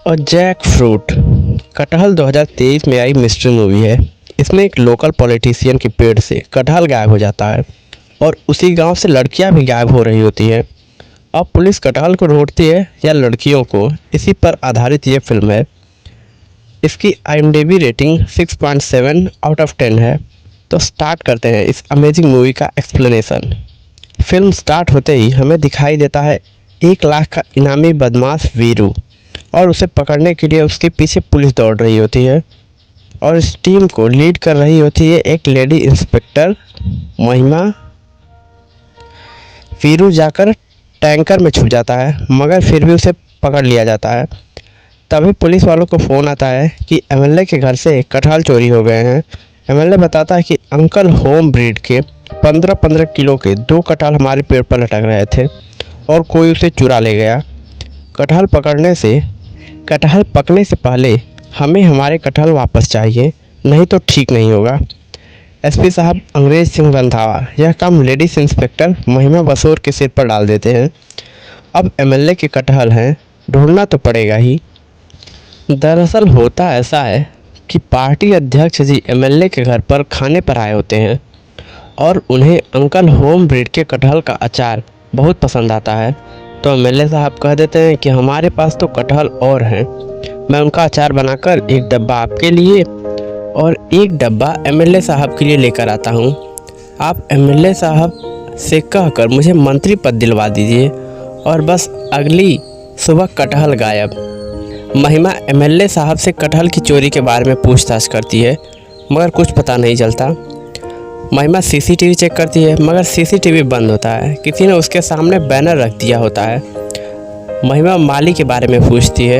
और Jack fruit कटहल 2023 में आई मिस्ट्री मूवी है। इसमें एक लोकल पॉलिटिशियन के पेड़ से कटहल गायब हो जाता है और उसी गांव से लड़कियां भी गायब हो रही होती हैं। अब पुलिस कटहल को ढूंढती है या लड़कियों को, इसी पर आधारित ये फिल्म है। इसकी IMDb रेटिंग 6.7 आउट ऑफ 10 है। तो स्टार्ट करते हैं इस अमेजिंग मूवी का एक्सप्लेनेशन। फिल्म स्टार्ट होते ही हमें दिखाई देता है 1 लाख का इनामी बदमाश वीरू, और उसे पकड़ने के लिए उसके पीछे पुलिस दौड़ रही होती है और इस टीम को लीड कर रही होती है एक लेडी इंस्पेक्टर महिमा। वीरू जाकर टैंकर में छुप जाता है मगर फिर भी उसे पकड़ लिया जाता है। तभी पुलिस वालों को फ़ोन आता है कि MLA के घर से कटहल चोरी हो गए हैं। MLA बताता है कि अंकल होम ब्रीड के 15-15 किलो के 2 कटहल हमारे पेड़ पर लटक रहे थे और कोई उसे चुरा ले गया। कटहल पकने से पहले हमें हमारे कटहल वापस चाहिए, नहीं तो ठीक नहीं होगा। SP साहब अंग्रेज सिंह रंधावा यह काम लेडीज इंस्पेक्टर महिमा बसोर के सिर पर डाल देते हैं। अब MLA के कटहल हैं, ढूंढना तो पड़ेगा ही। दरअसल होता ऐसा है कि पार्टी अध्यक्ष जी MLA के घर पर खाने पर आए होते हैं और उन्हें अंकल होम ब्रीड के कटहल का अचार बहुत पसंद आता है। तो MLA साहब कह देते हैं कि हमारे पास तो कटहल और हैं, मैं उनका अचार बनाकर एक डब्बा आपके लिए और एक डब्बा MLA साहब के लिए लेकर आता हूँ। आप MLA साहब से कहकर मुझे मंत्री पद दिलवा दीजिए। और बस अगली सुबह कटहल गायब। महिमा MLA साहब से कटहल की चोरी के बारे में पूछताछ करती है मगर कुछ पता नहीं चलता। महिमा CCTV चेक करती है मगर CCTV बंद होता है, किसी ने उसके सामने बैनर रख दिया होता है। महिमा माली के बारे में पूछती है।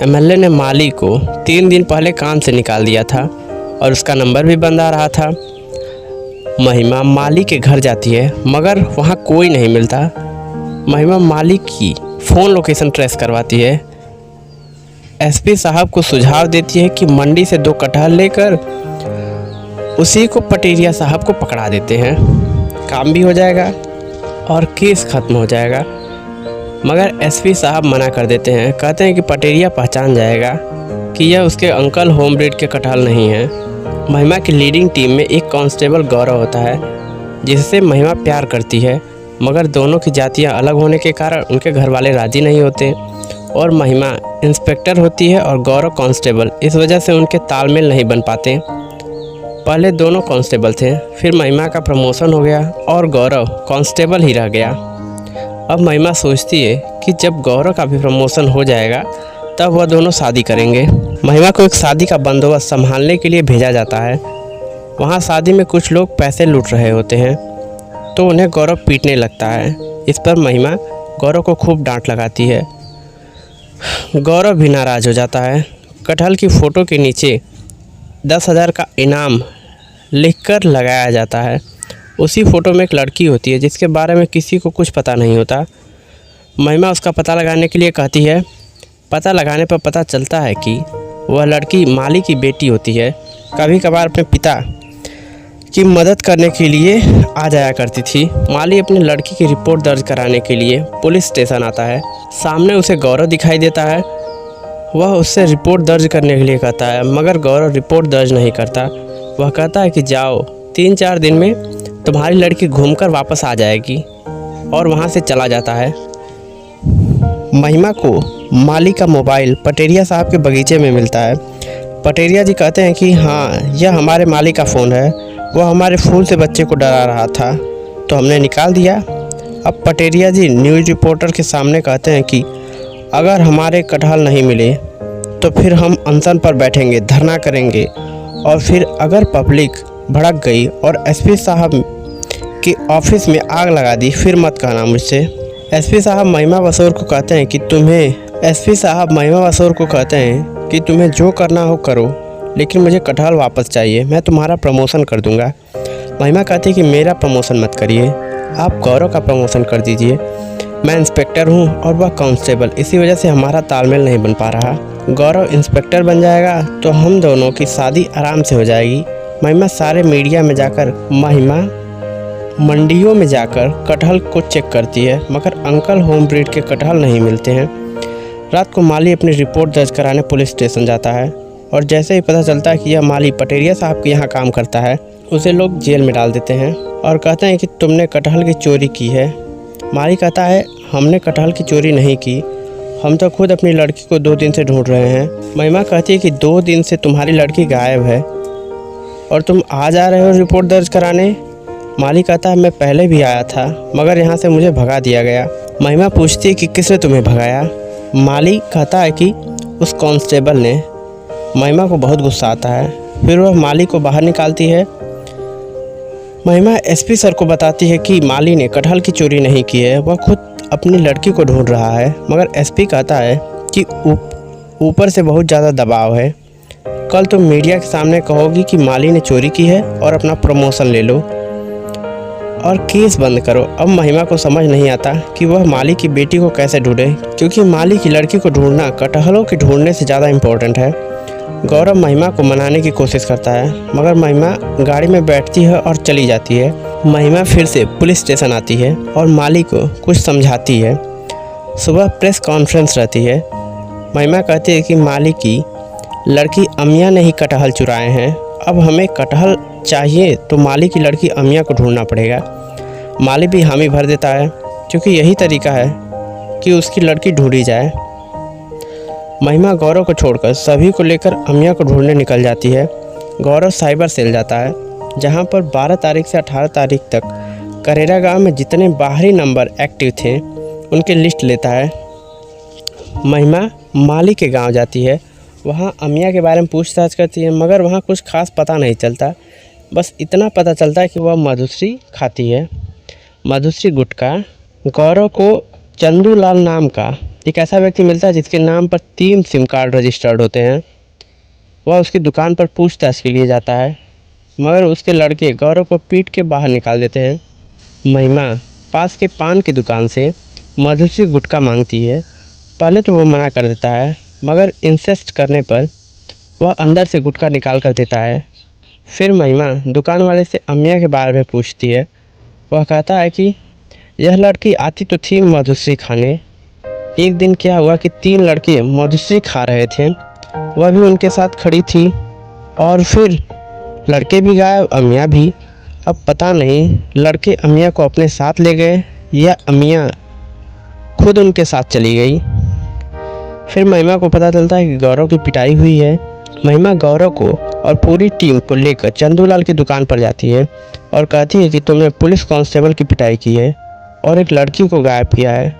MLA ने माली को 3 दिन पहले काम से निकाल दिया था और उसका नंबर भी बंद आ रहा था। महिमा माली के घर जाती है मगर वहाँ कोई नहीं मिलता। महिमा माली की फ़ोन लोकेशन ट्रेस करवाती है। SP साहब को सुझाव देती है कि मंडी से 2 कटहल लेकर उसी को पटेरिया साहब को पकड़ा देते हैं, काम भी हो जाएगा और केस ख़त्म हो जाएगा। मगर SP साहब मना कर देते हैं, कहते हैं कि पटेरिया पहचान जाएगा कि यह उसके अंकल होम ब्रीड के कटहल नहीं है। महिमा की लीडिंग टीम में एक कांस्टेबल गौरव होता है जिससे महिमा प्यार करती है, मगर दोनों की जातियां अलग होने के कारण उनके घर वाले राज़ी नहीं होते और महिमा इंस्पेक्टर होती है और गौरव कांस्टेबल। इस वजह से उनके तालमेल नहीं बन पाते। पहले दोनों कांस्टेबल थे, फिर महिमा का प्रमोशन हो गया और गौरव कांस्टेबल ही रह गया। अब महिमा सोचती है कि जब गौरव का भी प्रमोशन हो जाएगा तब वह दोनों शादी करेंगे। महिमा को एक शादी का बंदोबस्त संभालने के लिए भेजा जाता है। वहाँ शादी में कुछ लोग पैसे लूट रहे होते हैं तो उन्हें गौरव पीटने लगता है। इस पर महिमा गौरव को खूब डांट लगाती है। गौरव भी नाराज़ हो जाता है। कटहल की फ़ोटो के नीचे 10,000 का इनाम लिखकर लगाया जाता है। उसी फ़ोटो में एक लड़की होती है जिसके बारे में किसी को कुछ पता नहीं होता। महिमा उसका पता लगाने के लिए कहती है। पता लगाने पर पता चलता है कि वह लड़की माली की बेटी होती है। कभी कभार अपने पिता की मदद करने के लिए आ जाया करती थी। माली अपनी लड़की की रिपोर्ट दर्ज कराने के लिए पुलिस स्टेशन आता है। सामने उसे गौरव दिखाई देता है। वह उससे रिपोर्ट दर्ज करने के लिए कहता है मगर गौरव रिपोर्ट दर्ज नहीं करता। वह कहता है कि जाओ, 3-4 दिन में तुम्हारी लड़की घूमकर वापस आ जाएगी और वहाँ से चला जाता है। महिमा को माली का मोबाइल पटेरिया साहब के बगीचे में मिलता है। पटेरिया जी कहते हैं कि हाँ, यह हमारे माली का फ़ोन है, वह हमारे फूल से बच्चे को डरा रहा था तो हमने निकाल दिया। अब पटेरिया जी न्यूज़ रिपोर्टर के सामने कहते हैं कि अगर हमारे कटहल नहीं मिले तो फिर हम अनशन पर बैठेंगे, धरना करेंगे और फिर अगर पब्लिक भड़क गई और SP साहब के ऑफिस में आग लगा दी फिर मत कहना मुझसे। SP साहब महिमा बसोर को कहते हैं कि तुम्हें जो करना हो करो, लेकिन मुझे कटहल वापस चाहिए, मैं तुम्हारा प्रमोशन कर दूंगा। महिमा कहती है कि मेरा प्रमोशन मत करिए, आप गौरव का प्रमोशन कर दीजिए। मैं इंस्पेक्टर हूँ और वह कांस्टेबल, इसी वजह से हमारा तालमेल नहीं बन पा रहा। गौरव इंस्पेक्टर बन जाएगा तो हम दोनों की शादी आराम से हो जाएगी। महिमा सारे मीडिया में जाकर मंडियों में जाकर कटहल को चेक करती है मगर अंकल होम ब्रीड के कटहल नहीं मिलते हैं। रात को माली अपनी रिपोर्ट दर्ज कराने पुलिस स्टेशन जाता है और जैसे ही पता चलता है कि यह माली पटेरिया साहब के यहाँ काम करता है, उसे लोग जेल में डाल देते हैं और कहते हैं कि तुमने कटहल की चोरी की है। माली कहता है हमने कटहल की चोरी नहीं की, हम तो खुद अपनी लड़की को 2 दिन से ढूंढ रहे हैं। महिमा कहती है कि 2 दिन से तुम्हारी लड़की गायब है और तुम आज आ रहे हो रिपोर्ट दर्ज कराने। माली कहता है मैं पहले भी आया था मगर यहाँ से मुझे भगा दिया गया। महिमा पूछती है कि किसने तुम्हें भगाया। माली कहता है कि उस कांस्टेबल ने। महिमा को बहुत गुस्सा आता है, फिर वह माली को बाहर निकालती है। महिमा एसपी सर को बताती है कि माली ने कटहल की चोरी नहीं की है, वह खुद अपनी लड़की को ढूंढ रहा है। मगर एसपी कहता है कि ऊपर से बहुत ज़्यादा दबाव है, कल तुम मीडिया के सामने कहोगी कि माली ने चोरी की है और अपना प्रमोशन ले लो और केस बंद करो। अब महिमा को समझ नहीं आता कि वह माली की बेटी को कैसे ढूंढे, क्योंकि माली की लड़की को ढूंढना कटहलों के ढूंढने से ज़्यादा इम्पोर्टेंट है। गौरव महिमा को मनाने की कोशिश करता है मगर महिमा गाड़ी में बैठती है और चली जाती है। महिमा फिर से पुलिस स्टेशन आती है और माली को कुछ समझाती है। सुबह प्रेस कॉन्फ्रेंस रहती है। महिमा कहती है कि माली की लड़की अमिया ने ही कटहल चुराए हैं, अब हमें कटहल चाहिए तो माली की लड़की अमिया को ढूंढना पड़ेगा। माली भी हामी भर देता है क्योंकि यही तरीका है कि उसकी लड़की ढूंढी जाए। महिमा गौरव को छोड़कर सभी को लेकर अमिया को ढूंढने निकल जाती है। गौरव साइबर सेल जाता है जहां पर 12 तारीख से 18 तारीख तक करेरा गांव में जितने बाहरी नंबर एक्टिव थे उनकी लिस्ट लेता है। महिमा माली के गांव जाती है, वहां अमिया के बारे में पूछताछ करती है मगर वहां कुछ खास पता नहीं चलता। बस इतना पता चलता है कि वह मधुश्री खाती है, मधुश्री गुटखा। गौरव को चंदूलाल नाम का एक ऐसा व्यक्ति मिलता है जिसके नाम पर 3 सिम कार्ड रजिस्टर्ड होते हैं। वह उसकी दुकान पर पूछताछ के लिए जाता है मगर उसके लड़के गौरव को पीट के बाहर निकाल देते हैं। महिमा पास के पान की दुकान से मधुश्री गुटखा मांगती है। पहले तो वो मना कर देता है मगर इंसिस्ट करने पर वह अंदर से गुटखा निकाल कर देता है। फिर महिमा दुकान वाले से अमिया के बारे में पूछती है। वह कहता है कि यह लड़की आती तो थी मधुश्री खाने। एक दिन क्या हुआ कि 3 लड़के मधुश्री खा रहे थे, वह भी उनके साथ खड़ी थी और फिर लड़के भी गायब, अमिया भी। अब पता नहीं लड़के अमिया को अपने साथ ले गए या अमिया खुद उनके साथ चली गई। फिर महिमा को पता चलता है कि गौरव की पिटाई हुई है। महिमा गौरव को और पूरी टीम को लेकर चंदूलाल की दुकान पर जाती है और कहती है कि तुमने पुलिस कांस्टेबल की पिटाई की है और एक लड़की को गायब किया है,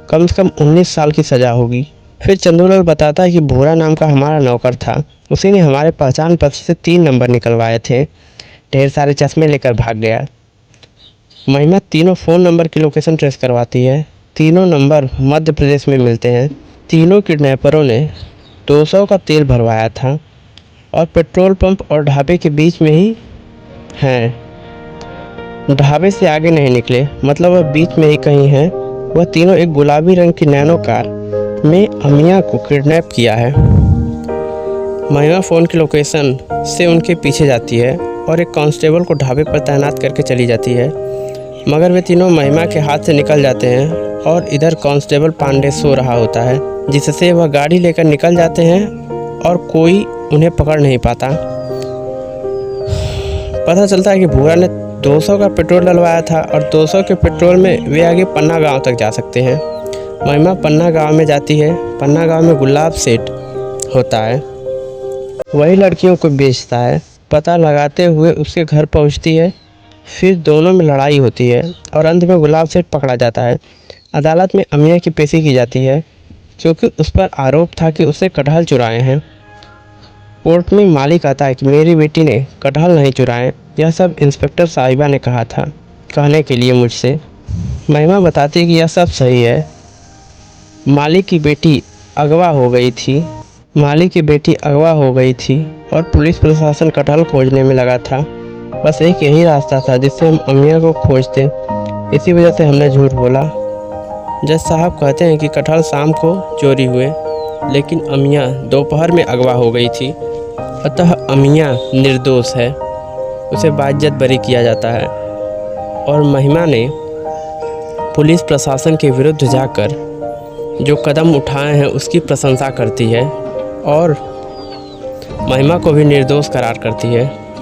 कम से कम 19 साल की सज़ा होगी। फिर चंदूलाल बताता है कि भूरा नाम का हमारा नौकर था, उसी ने हमारे पहचान पत्र से 3 नंबर निकलवाए थे, ढेर सारे चश्मे लेकर भाग गया। महिमा तीनों फ़ोन नंबर की लोकेशन ट्रेस करवाती है। तीनों नंबर मध्य प्रदेश में मिलते हैं। तीनों किडनैपरों ने 200 का तेल भरवाया था और पेट्रोल पंप और ढाबे के बीच में ही हैं। ढाबे से आगे नहीं निकले, मतलब वह बीच में ही कहीं हैं। वह तीनों एक गुलाबी रंग की नैनो कार में अमिया को किडनैप किया है। महिमा फ़ोन की लोकेशन से उनके पीछे जाती है और एक कांस्टेबल को ढाबे पर तैनात करके चली जाती है मगर वे तीनों महिमा के हाथ से निकल जाते हैं और इधर कांस्टेबल पांडे सो रहा होता है, जिससे वह गाड़ी लेकर निकल जाते हैं और कोई उन्हें पकड़ नहीं पाता। पता चलता है कि भूरा ने 200 का पेट्रोल डलवाया था और 200 के पेट्रोल में वे आगे पन्ना गांव तक जा सकते हैं। महिमा पन्ना गांव में जाती है। पन्ना गांव में गुलाब सेठ होता है, वही लड़कियों को बेचता है। पता लगाते हुए उसके घर पहुंचती है। फिर दोनों में लड़ाई होती है और अंत में गुलाब सेठ पकड़ा जाता है। अदालत में अमिया की पेशी की जाती है क्योंकि उस पर आरोप था कि उसने कटहल चुराए हैं। कोर्ट में मालिक आता है कि मेरी बेटी ने कटहल नहीं चुराए, यह सब इंस्पेक्टर साहिबा ने कहा था कहने के लिए मुझसे। महिमा बताती है कि यह सब सही है, मालिक की बेटी अगवा हो गई थी और पुलिस प्रशासन कटहल खोजने में लगा था। बस एक यही रास्ता था जिससे हम अमिया को खोजते, इसी वजह से हमने झूठ बोला। जज साहब कहते हैं कि कटहल शाम को चोरी हुए लेकिन अमिया दोपहर में अगवा हो गई थी, अतः अमिया निर्दोष है, उसे बाइज्जत बरी किया जाता है। और महिमा ने पुलिस प्रशासन के विरुद्ध जाकर जो कदम उठाए हैं उसकी प्रशंसा करती है और महिमा को भी निर्दोष करार करती है।